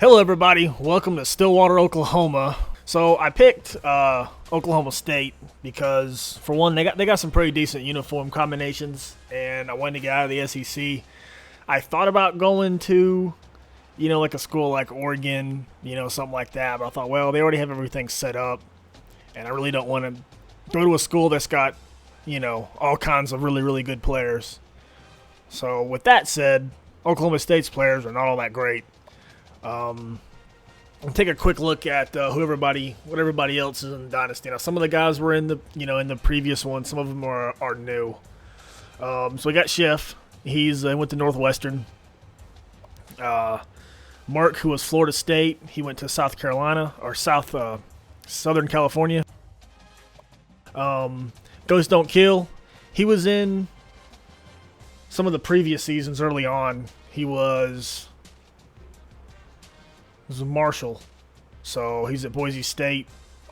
Hello, everybody. Welcome to Stillwater, Oklahoma. So I picked Oklahoma State because, for one, they got some pretty decent uniform combinations, and I wanted to get out of the SEC. I thought about going to, like a school like Oregon, something like that. But I thought, well, they already have everything set up, and I really don't want to go to a school that's got, all kinds of really, really good players. So with that said, Oklahoma State's players are not all that great. I'll take a quick look at what everybody else is in the Dynasty. Now, some of the guys were in the previous one. Some of them are new. So we got Chef. He went to Northwestern. Mark, who was Florida State, he went to South Carolina or Southern California. Ghost Don't Kill. He was in some of the previous seasons early on. He was Marshall, so he's at Boise State.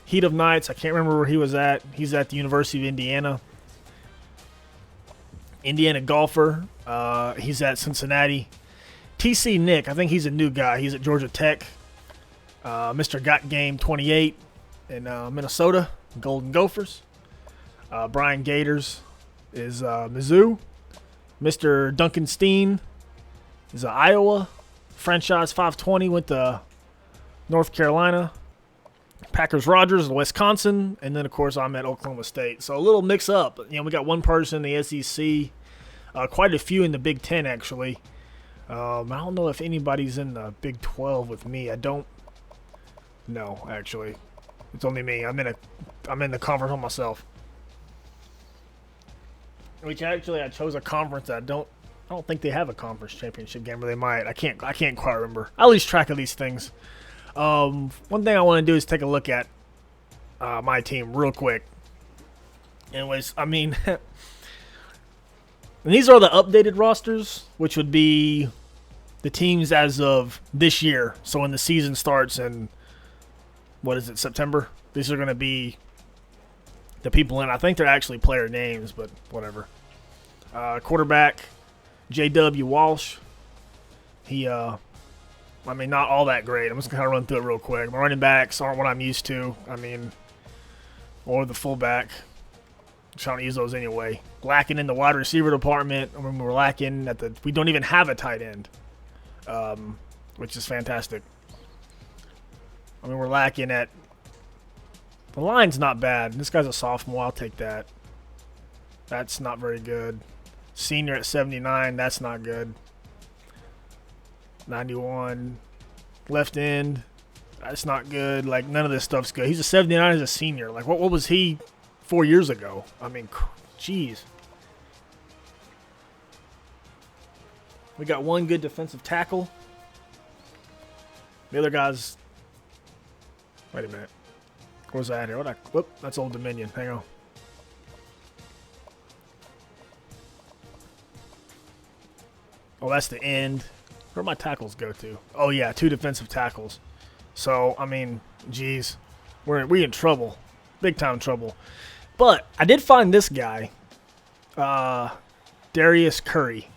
Heat of Nights, I can't remember where he was at. He's at the University of Indiana. Indiana Golfer, he's at Cincinnati. TC Nick, I think he's a new guy. He's at Georgia Tech. Mr. Got Game 28 in Minnesota, Golden Gophers. Brian Gators is Mizzou. Mr. Duncan Steen is Iowa. Franchise 520 went to North Carolina. Packers Rogers, Wisconsin, and then of course I'm at Oklahoma State. So a little mix up. We got one person in the SEC, quite a few in the Big Ten actually. I don't know if anybody's in the Big 12 with me. I don't know actually. It's only me. I'm in the conference on myself. Which actually I chose a conference that I don't think they have a conference championship game, or they might. I can't quite remember. I lose track of these things. One thing I want to do is take a look at my team real quick. Anyways, and these are the updated rosters, which would be the teams as of this year. So when the season starts in, September? These are going to be the people in. I think they're actually player names, but whatever. Quarterback, J.W. Walsh. He, not all that great. I'm just going to run through it real quick. My running backs aren't what I'm used to. Or the fullback. I'm trying to use those anyway. Lacking in the wide receiver department. We're lacking we don't even have a tight end, which is fantastic. We're lacking at, the line's not bad. This guy's a sophomore. I'll take that. That's not very good. Senior at 79. That's not good. 91. Left end. That's not good. None of this stuff's good. He's a 79 as a senior. What was he 4 years ago? Jeez. We got one good defensive tackle. The other guy's... Wait a minute. Where's that here? That's Old Dominion. Hang on. Oh, that's the end. Where'd my tackles go to? Oh, yeah, 2 defensive tackles. So, geez. We in trouble. Big time trouble. But I did find this guy, Darius Curry.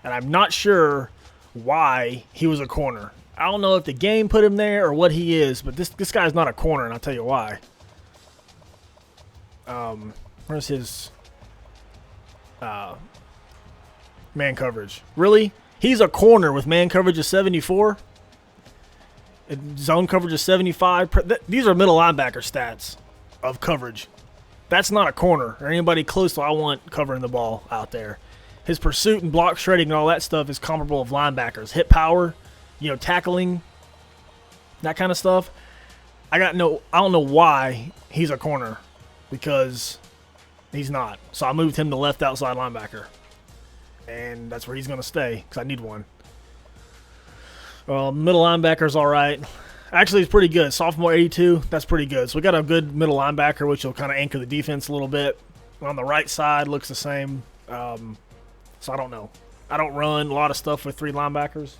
And I'm not sure why he was a corner. I don't know if the game put him there or what he is, but this guy's not a corner, and I'll tell you why. Where's his man coverage? Really? He's a corner with man coverage of 74? Zone coverage of 75? These are middle linebacker stats of coverage. That's not a corner or anybody close to what I want covering the ball out there. His pursuit and block shredding and all that stuff is comparable of linebackers. Hit power, tackling, that kind of stuff. I don't know why he's a corner, because he's not. So I moved him to left outside linebacker, and that's where he's going to stay because I need one. Well, middle linebacker's all right. Actually, it's pretty good. Sophomore 82, that's pretty good. So we got a good middle linebacker, which will kind of anchor the defense a little bit. On the right side, looks the same. So I don't know. I don't run a lot of stuff with 3 linebackers.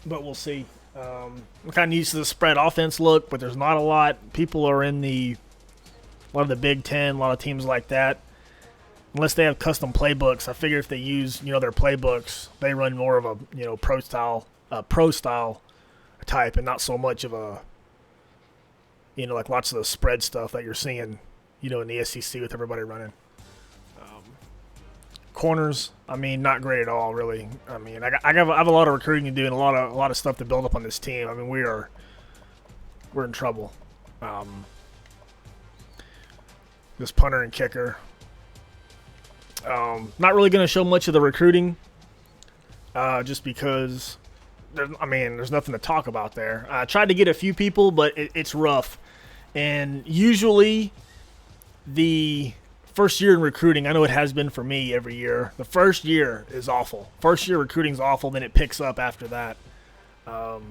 But we'll see. I'm kind of used to the spread offense look, but there's not a lot. People are in a lot of the Big Ten, a lot of teams like that. unless they have custom playbooks. I figure if they use, their playbooks, they run more of a, pro style type, and not so much of a, like lots of the spread stuff that you're seeing, in the SEC with everybody running. Corners, not great at all, really. I have a lot of recruiting to do and a lot of stuff to build up on this team. We're in trouble. This punter and kicker. Not really going to show much of the recruiting, just because there's nothing to talk about there. I tried to get a few people, but it's rough. And usually the first year in recruiting, I know it has been for me every year, the first year is awful. First year recruiting is awful, then it picks up after that. So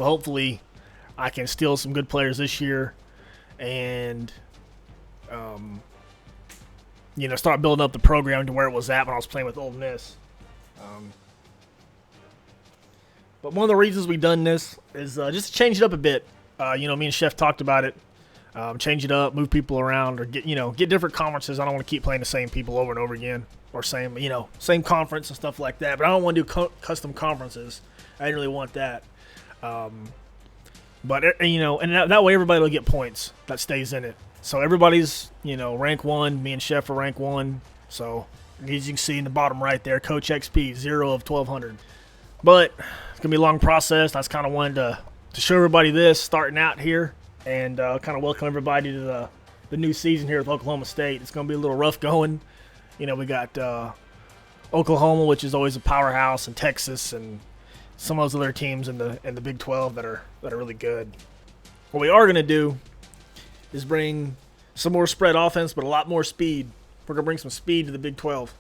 hopefully I can steal some good players this year and start building up the program to where it was at when I was playing with Ole Miss. But one of the reasons we've done this is just to change it up a bit. Me and Chef talked about it. Change it up, move people around, or get different conferences. I don't want to keep playing the same people over and over again, or same conference and stuff like that. But I don't want to do custom conferences. I didn't really want that. But and that way everybody will get points that stays in it. So everybody's rank 1. Me and Chef are rank 1. So as you can see in the bottom right there, Coach XP 0 of 1,200. But it's gonna be a long process. I just kind of wanted to show everybody this starting out here. And kind of welcome everybody to the new season here with Oklahoma State. It's going to be a little rough going. We got Oklahoma, which is always a powerhouse, and Texas, and some of those other teams in the Big 12 that are really good. What we are going to do is bring some more spread offense, but a lot more speed. We're going to bring some speed to the Big 12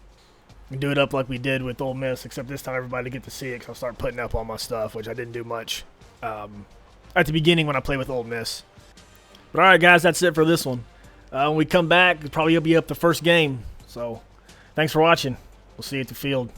and do it up like we did with Ole Miss, except this time everybody get to see it because I'll start putting up all my stuff, which I didn't do much at the beginning when I played with Ole Miss. But all right, guys, that's it for this one. When we come back, it'll probably be up the first game. So thanks for watching. We'll see you at the field.